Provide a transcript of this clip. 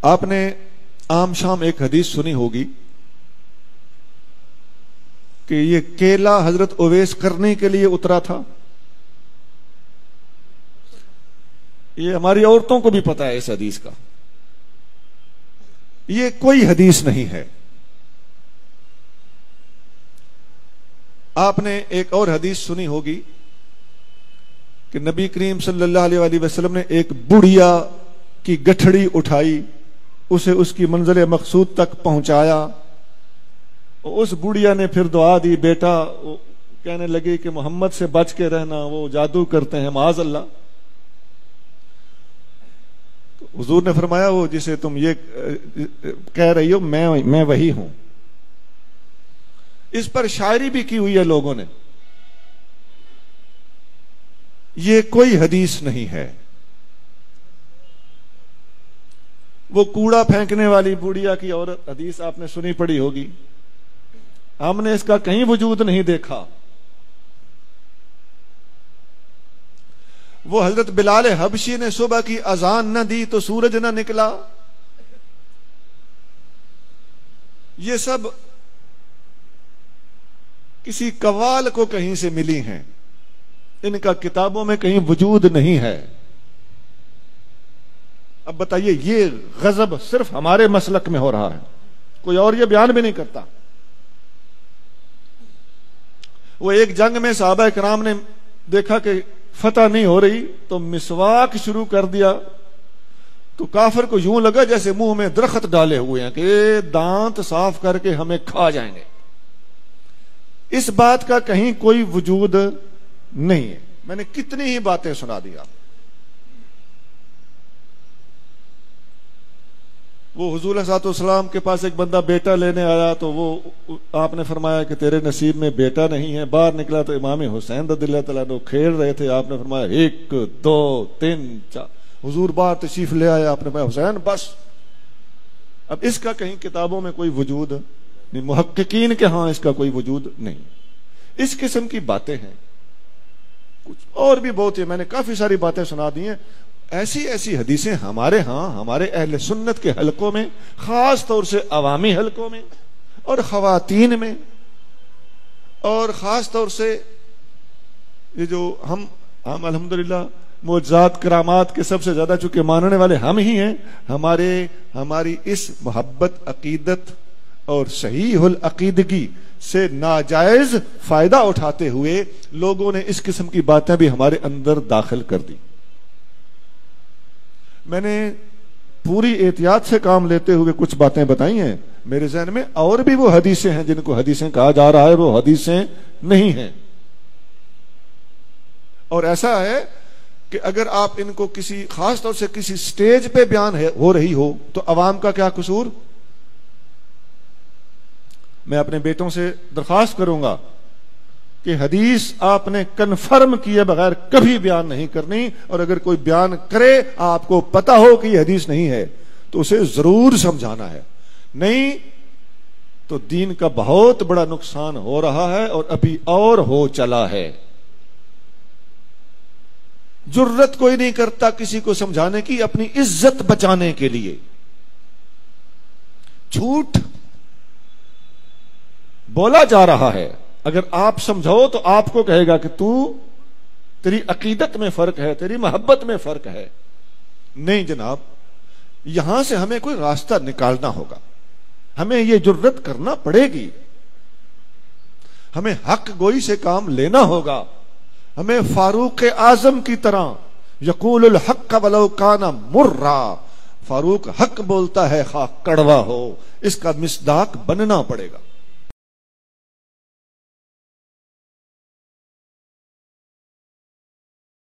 آپ نے عام شام ایک حدیث سنی ہوگی کہ یہ کیلا حضرت اویس کرنے کے لیے اترا تھا. یہ ہماری عورتوں کو بھی پتا ہے اس حدیث کا. یہ کوئی حدیث نہیں ہے. آپ نے ایک اور حدیث سنی ہوگی کہ نبی کریم صلی اللہ علیہ وآلہ وسلم نے ایک بڑھیا کی گٹھڑی اٹھائی, اسے اس کی منزل مقصود تک پہنچایا. اس بڑھیا نے پھر دعا دی, بیٹا کہنے لگی کہ محمد سے بچ کے رہنا, وہ جادو کرتے ہیں معاذ اللہ. تو حضور نے فرمایا وہ جسے تم یہ کہہ رہی ہو میں وہی ہوں. اس پر شاعری بھی کی ہوئی ہے لوگوں نے. یہ کوئی حدیث نہیں ہے. وہ کوڑا پھینکنے والی بوڑھیا کی عورت حدیث آپ نے سنی پڑی ہوگی, ہم نے اس کا کہیں وجود نہیں دیکھا. وہ حضرت بلال حبشی نے صبح کی اذان نہ دی تو سورج نہ نکلا. یہ سب کسی قوال کو کہیں سے ملی ہیں, ان کا کتابوں میں کہیں وجود نہیں ہے. اب بتائیے یہ غضب صرف ہمارے مسلک میں ہو رہا ہے, کوئی اور یہ بیان بھی نہیں کرتا. وہ ایک جنگ میں صحابہ کرام نے دیکھا کہ فتح نہیں ہو رہی تو مسواک شروع کر دیا, تو کافر کو یوں لگا جیسے منہ میں درخت ڈالے ہوئے ہیں کہ دانت صاف کر کے ہمیں کھا جائیں گے. اس بات کا کہیں کوئی وجود نہیں ہے. میں نے کتنی ہی باتیں سنا دی آپ. وہ حضور صلی اللہ علیہ وسلم کے پاس ایک بندہ بیٹا لینے آیا تو وہ آپ نے فرمایا کہ تیرے نصیب میں بیٹا نہیں ہے. باہر نکلا تو امام حسین رضی اللہ تعالیٰ عنہ کھیل رہے تھے. آپ نے فرمایا 1 2 3 4. حضور باہر تشریف لے آیا, آپ نے فرمایا حسین بس. اب اس کا کہیں کتابوں میں کوئی وجود نہیں, محققین کے ہاں اس کا کوئی وجود نہیں. اس قسم کی باتیں ہیں. کچھ اور بھی بہت ہے, میں نے کافی ساری باتیں سنا دی ہیں. ایسی حدیثیں ہمارے ہاں ہمارے اہل سنت کے حلقوں میں, خاص طور سے عوامی حلقوں میں اور خواتین میں, اور خاص طور سے یہ جو ہم الحمدللہ معجزات کرامات کے سب سے زیادہ چونکہ ماننے والے ہم ہی ہیں, ہماری اس محبت عقیدت اور صحیح العقیدگی سے ناجائز فائدہ اٹھاتے ہوئے لوگوں نے اس قسم کی باتیں بھی ہمارے اندر داخل کر دی. میں نے پوری احتیاط سے کام لیتے ہوئے کچھ باتیں بتائی ہیں. میرے ذہن میں اور بھی وہ حدیثیں ہیں جن کو حدیثیں کہا جا رہا ہے, وہ حدیثیں نہیں ہیں. اور ایسا ہے کہ اگر آپ ان کو کسی خاص طور سے کسی سٹیج پہ بیان ہو رہی ہو تو عوام کا کیا قصور. میں اپنے بیٹوں سے درخواست کروں گا کہ حدیث آپ نے کنفرم کیے بغیر کبھی بیان نہیں کرنی, اور اگر کوئی بیان کرے آپ کو پتا ہو کہ یہ حدیث نہیں ہے تو اسے ضرور سمجھانا ہے. نہیں تو دین کا بہت بڑا نقصان ہو رہا ہے اور ابھی اور ہو چلا ہے. جرت کوئی نہیں کرتا کسی کو سمجھانے کی اپنی عزت بچانے کے لیے. جھوٹ بولا جا رہا ہے, اگر آپ سمجھو تو آپ کو کہے گا کہ تیری عقیدت میں فرق ہے, تیری محبت میں فرق ہے. نہیں جناب, یہاں سے ہمیں کوئی راستہ نکالنا ہوگا, ہمیں یہ جرت کرنا پڑے گی, ہمیں حق گوئی سے کام لینا ہوگا. ہمیں فاروق اعظم کی طرح یقول الحق ولو کان مرا, فاروق حق بولتا ہے خواہ کڑوا ہو, اس کا مصداق بننا پڑے گا.